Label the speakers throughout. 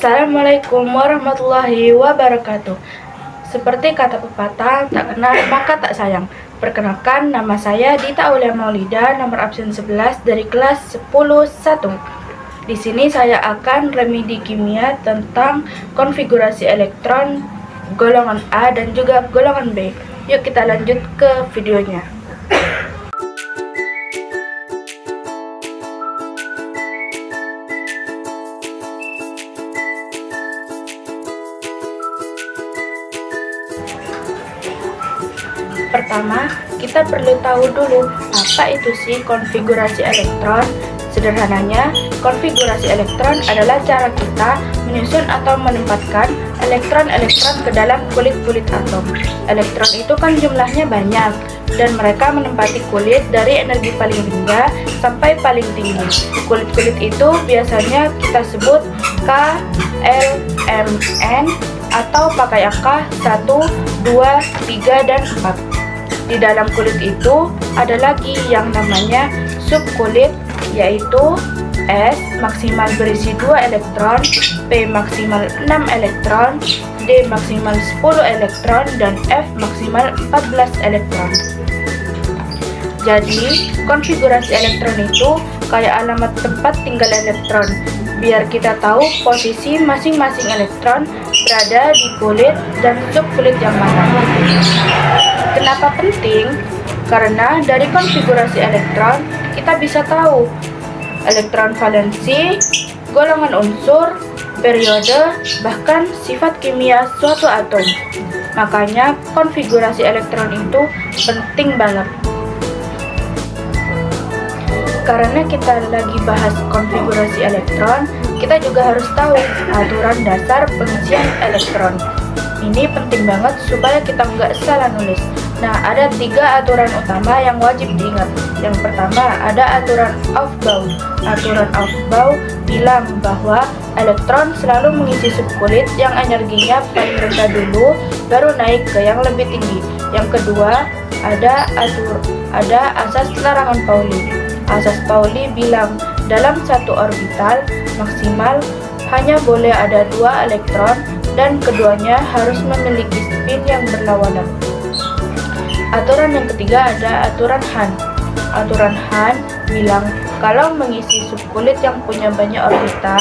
Speaker 1: Assalamualaikum warahmatullahi wabarakatuh. Seperti kata pepatah, tak kenal maka tak sayang. Perkenalkan, nama saya Dita Aulia Maulida, nomor absen 11 dari kelas 10-1. Di sini saya akan remedi kimia tentang konfigurasi elektron golongan A dan juga golongan B. Yuk kita lanjut ke videonya. Pertama, kita perlu tahu dulu apa itu sih konfigurasi elektron. Sederhananya, konfigurasi elektron adalah cara kita menyusun atau menempatkan elektron-elektron ke dalam kulit-kulit atom. Elektron itu kan jumlahnya banyak, dan mereka menempati kulit dari energi paling rendah sampai paling tinggi. Kulit-kulit itu biasanya kita sebut K, L, M, N, atau pakai angka 1, 2, 3, dan 4. Di dalam kulit itu ada lagi yang namanya subkulit, yaitu S maksimal berisi 2 elektron, P maksimal 6 elektron, D maksimal 10 elektron, dan F maksimal 14 elektron. Jadi, konfigurasi elektron itu kayak alamat tempat tinggal elektron, biar kita tahu posisi masing-masing elektron berada di kulit dan subkulit yang mana. Kenapa penting? Karena dari konfigurasi elektron kita bisa tahu elektron valensi, golongan unsur, periode, bahkan sifat kimia suatu atom. Makanya konfigurasi elektron itu penting banget. Karena kita lagi bahas konfigurasi elektron, kita juga harus tahu aturan dasar pengisian elektron. Ini penting banget supaya kita nggak salah nulis. Nah, ada 3 aturan utama yang wajib diingat. Yang pertama, ada aturan Aufbau. Aturan Aufbau bilang bahwa elektron selalu mengisi subkulit yang energinya paling rendah dulu, baru naik ke yang lebih tinggi. Yang kedua, ada asas larangan Pauli. Asas Pauli bilang dalam satu orbital maksimal hanya boleh ada 2 elektron dan keduanya harus memiliki spin yang berlawanan. Aturan yang ketiga ada aturan Hahn. Aturan Hahn bilang kalau mengisi subkulit yang punya banyak orbital,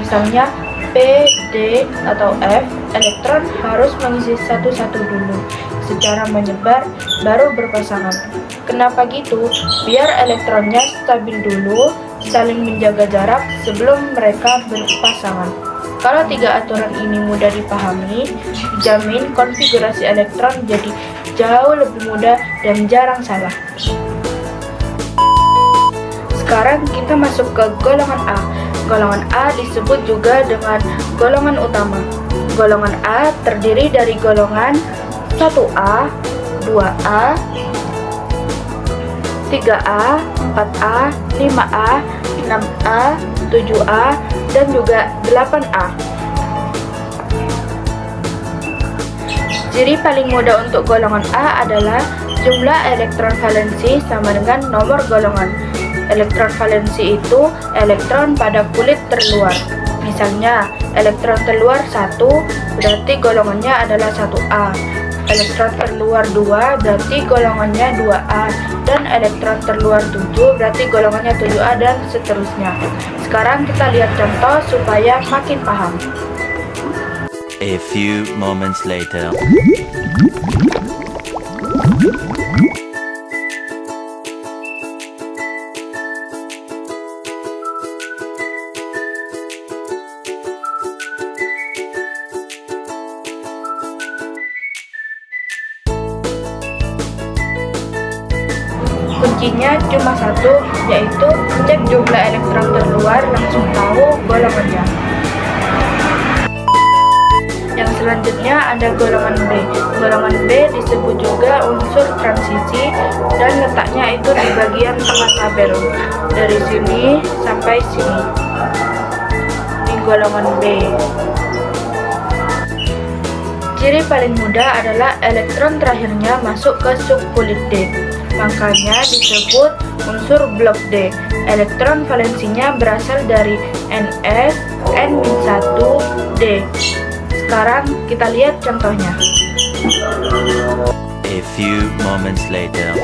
Speaker 1: misalnya P, D, atau F, elektron harus mengisi satu-satu dulu secara menyebar baru berpasangan. Kenapa gitu? Biar elektronnya stabil dulu, saling menjaga jarak sebelum mereka berpasangan. Kalau 3 aturan ini mudah dipahami, dijamin konfigurasi elektron jadi jauh lebih mudah dan jarang salah. Sekarang kita masuk ke golongan A. Golongan A disebut juga dengan golongan utama. Golongan A terdiri dari golongan 1A, 2A, 3A, 4A, 5A, 6A, 7A, dan juga 8A. Ciri paling mudah untuk golongan A adalah jumlah elektron valensi sama dengan nomor golongan. Elektron valensi itu elektron pada kulit terluar. Misalnya, elektron terluar 1 berarti golongannya adalah 1A. Elektron terluar 2 berarti golongannya 2A, dan elektron terluar 7 berarti golongannya 7A, dan seterusnya. Sekarang kita lihat contoh supaya makin paham.
Speaker 2: A few moments later.
Speaker 1: Kuncinya cuma satu, yaitu cek jumlah elektron terluar, langsung tahu golongannya. Yang selanjutnya ada golongan B. Golongan B disebut juga unsur transisi dan letaknya itu di bagian tengah tabel. Dari sini sampai sini. Ini golongan B. Ciri paling mudah adalah elektron terakhirnya masuk ke subkulit D. Makanya disebut unsur blok D. Elektron valensinya berasal dari Ns, N-1D. Sekarang kita lihat contohnya.
Speaker 2: A few moments later.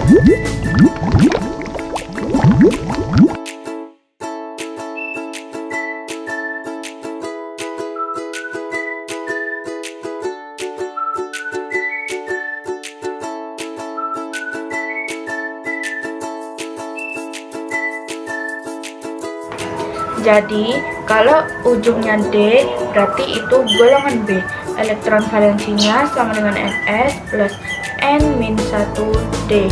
Speaker 1: Jadi, kalau ujungnya D, berarti itu golongan B. Elektron valensinya sama dengan Ns plus N-1D.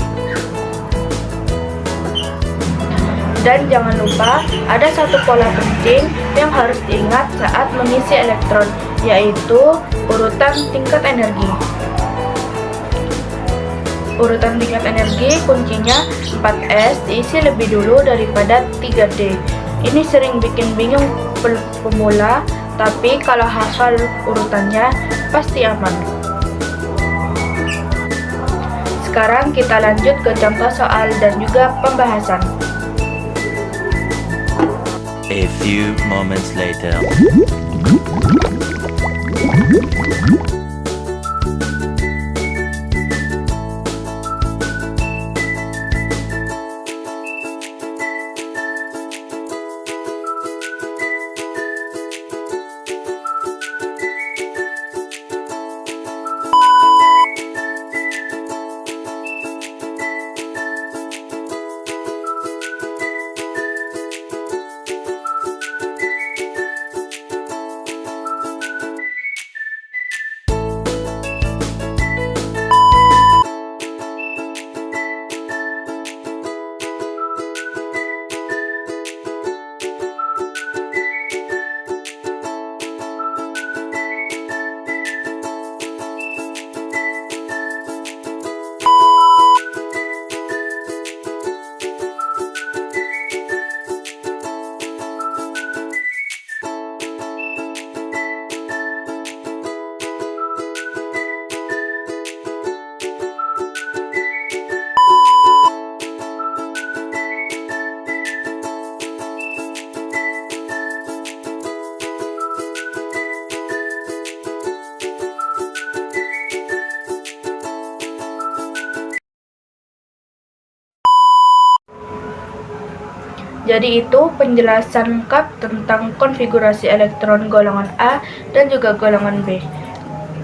Speaker 1: Dan jangan lupa, ada satu pola penting yang harus diingat saat mengisi elektron, yaitu urutan tingkat energi. Urutan tingkat energi kuncinya 4S diisi lebih dulu daripada 3D. Ini sering bikin bingung pemula, tapi kalau hafal urutannya pasti aman. Sekarang kita lanjut ke contoh soal dan juga pembahasan.
Speaker 2: A few moments later.
Speaker 1: Jadi itu penjelasan lengkap tentang konfigurasi elektron golongan A dan juga golongan B.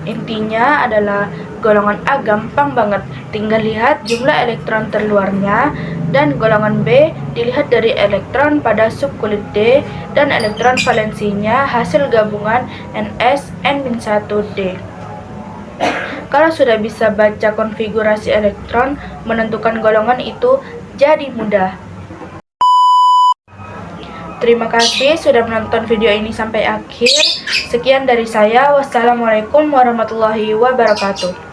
Speaker 1: Intinya adalah golongan A gampang banget, tinggal lihat jumlah elektron terluarnya, dan golongan B dilihat dari elektron pada subkulit D dan elektron valensinya hasil gabungan Ns N-1D. Kalau sudah bisa baca konfigurasi elektron, menentukan golongan itu jadi mudah. Terima kasih sudah menonton video ini sampai akhir. Sekian dari saya. Wassalamualaikum warahmatullahi wabarakatuh.